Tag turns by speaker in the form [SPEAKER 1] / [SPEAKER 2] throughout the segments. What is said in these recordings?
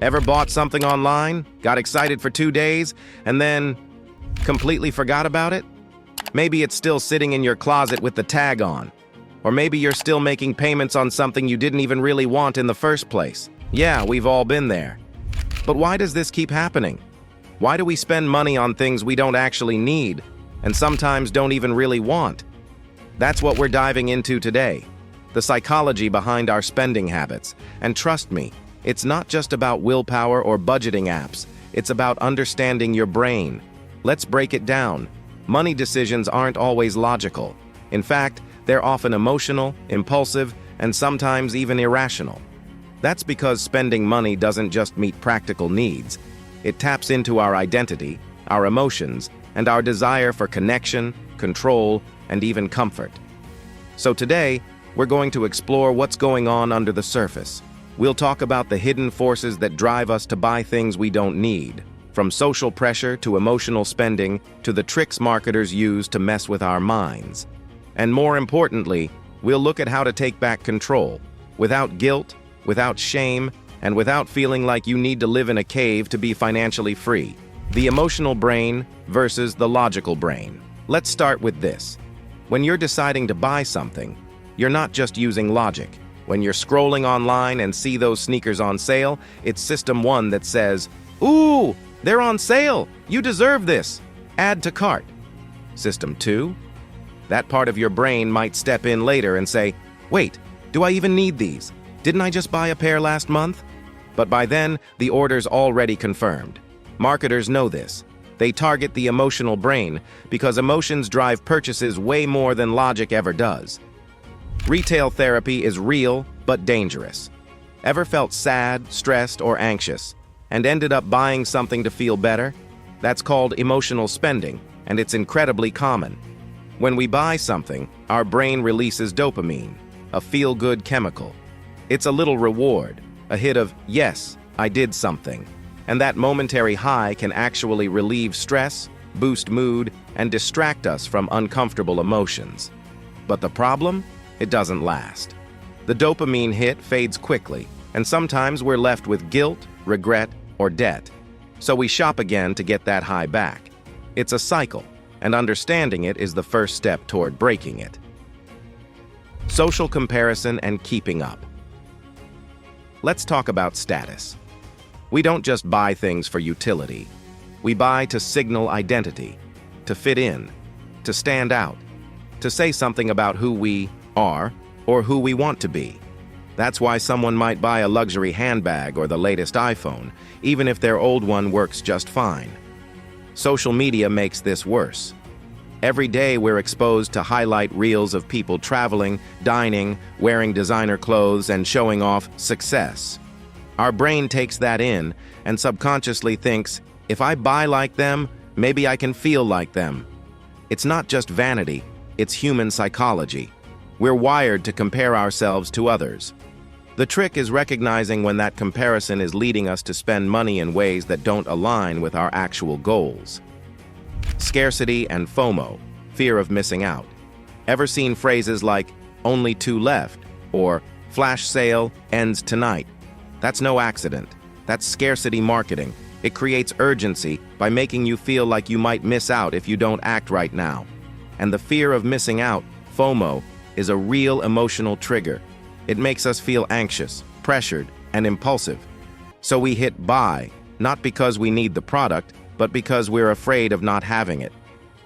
[SPEAKER 1] Ever bought something online, got excited for 2 days, and then completely forgot about it? Maybe it's still sitting in your closet with the tag on. Or maybe you're still making payments on something you didn't even really want in the first place. Yeah, we've all been there. But why does this keep happening? Why do we spend money on things we don't actually need, and sometimes don't even really want? That's what we're diving into today. The psychology behind our spending habits. And trust me, it's not just about willpower or budgeting apps. It's about understanding your brain. Let's break it down. Money decisions aren't always logical. In fact, they're often emotional, impulsive, and sometimes even irrational. That's because spending money doesn't just meet practical needs. It taps into our identity, our emotions, and our desire for connection, control, and even comfort. So today, we're going to explore what's going on under the surface. We'll talk about the hidden forces that drive us to buy things we don't need, from social pressure to emotional spending to the tricks marketers use to mess with our minds. And more importantly, we'll look at how to take back control, without guilt, without shame, and without feeling like you need to live in a cave to be financially free. The emotional brain versus the logical brain. Let's start with this. When you're deciding to buy something, you're not just using logic. When you're scrolling online and see those sneakers on sale, it's System 1 that says, "Ooh, they're on sale! You deserve this! Add to cart." System 2? That part of your brain might step in later and say, "Wait, do I even need these? Didn't I just buy a pair last month?" But by then, the order's already confirmed. Marketers know this. They target the emotional brain because emotions drive purchases way more than logic ever does. Retail therapy is real but dangerous. Ever felt sad, stressed, or anxious, and ended up buying something to feel better? That's called emotional spending, and it's incredibly common. When we buy something, our brain releases dopamine, a feel-good chemical. It's a little reward, a hit of, "Yes, I did something." And that momentary high can actually relieve stress, boost mood, and distract us from uncomfortable emotions. But the problem? It doesn't last. The dopamine hit fades quickly, and sometimes we're left with guilt, regret, or debt. So we shop again to get that high back. It's a cycle, and understanding it is the first step toward breaking it. Social comparison and keeping up. Let's talk about status. We don't just buy things for utility. We buy to signal identity, to fit in, to stand out, to say something about who we are or who we want to be. That's why someone might buy a luxury handbag or the latest iPhone, even if their old one works just fine. Social media makes this worse. Every day we're exposed to highlight reels of people traveling, dining, wearing designer clothes, and showing off success. Our brain takes that in and subconsciously thinks, if I buy like them, maybe I can feel like them. It's not just vanity, it's human psychology. We're wired to compare ourselves to others. The trick is recognizing when that comparison is leading us to spend money in ways that don't align with our actual goals. Scarcity and FOMO, fear of missing out. Ever seen phrases like, "only 2 left," or "flash sale ends tonight"? That's no accident. That's scarcity marketing. It creates urgency by making you feel like you might miss out if you don't act right now. And the fear of missing out, FOMO, is a real emotional trigger. It makes us feel anxious, pressured, and impulsive. So we hit buy, not because we need the product, but because we're afraid of not having it.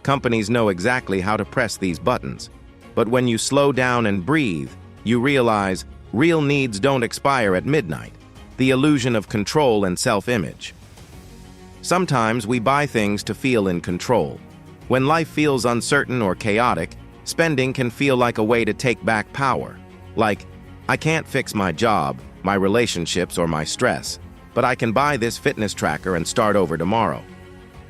[SPEAKER 1] Companies know exactly how to press these buttons. But when you slow down and breathe, you realize real needs don't expire at midnight. The illusion of control and self-image. Sometimes we buy things to feel in control. When life feels uncertain or chaotic, spending can feel like a way to take back power. Like, I can't fix my job, my relationships, or my stress, but I can buy this fitness tracker and start over tomorrow.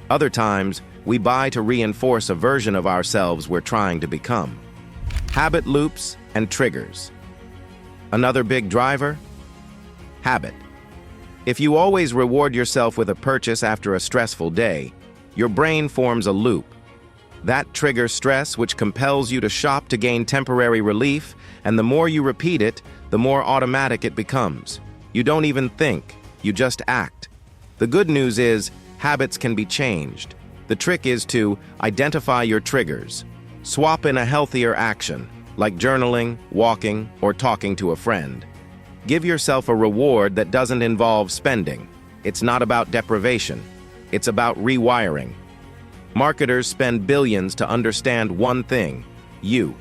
[SPEAKER 1] Other times, we buy to reinforce a version of ourselves we're trying to become. Habit loops and triggers. Another big driver? Habit. If you always reward yourself with a purchase after a stressful day, your brain forms a loop. That triggers stress, which compels you to shop to gain temporary relief, and the more you repeat it, the more automatic it becomes. You don't even think. you just act. The good news is, habits can be changed. The trick is to identify your triggers. Swap in a healthier action, like journaling, walking, or talking to a friend. Give yourself a reward that doesn't involve spending. It's not about deprivation. It's about rewiring. Marketers spend billions to understand one thing: you.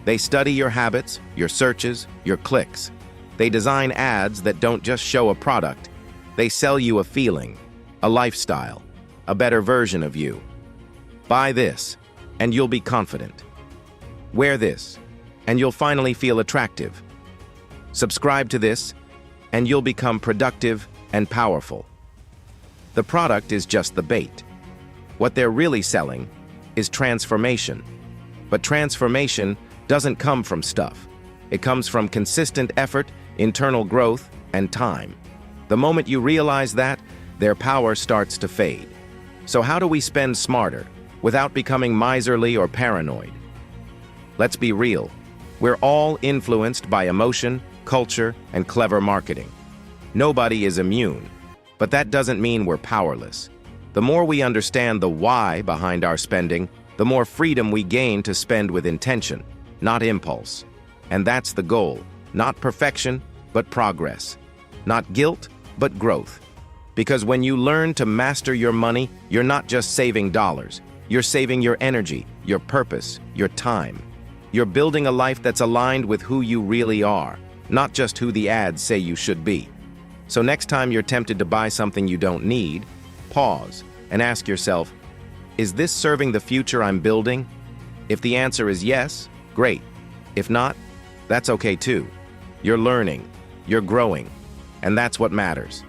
[SPEAKER 1] They study your habits, your searches, your clicks. They design ads that don't just show a product. They sell you a feeling, a lifestyle, a better version of you. Buy this, and you'll be confident. Wear this, and you'll finally feel attractive. Subscribe to this, and you'll become productive and powerful. The product is just the bait. What they're really selling is transformation. But transformation doesn't come from stuff. It comes from consistent effort, internal growth, and time. The moment you realize that, their power starts to fade. So how do we spend smarter without becoming miserly or paranoid? Let's be real. We're all influenced by emotion, culture, and clever marketing. Nobody is immune, but that doesn't mean we're powerless. The more we understand the why behind our spending, the more freedom we gain to spend with intention, not impulse. And that's the goal. Not perfection, but progress. Not guilt, but growth. Because when you learn to master your money, you're not just saving dollars. You're saving your energy, your purpose, your time. You're building a life that's aligned with who you really are, not just who the ads say you should be. So next time you're tempted to buy something you don't need, pause and ask yourself, is this serving the future I'm building? If the answer is yes, great. If not, that's okay too. You're learning, you're growing, and that's what matters.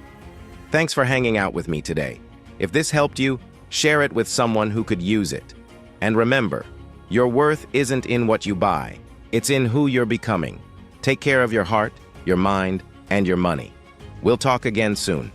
[SPEAKER 1] Thanks for hanging out with me today. If this helped you, share it with someone who could use it. And remember, your worth isn't in what you buy, it's in who you're becoming. Take care of your heart, your mind, and your money. We'll talk again soon.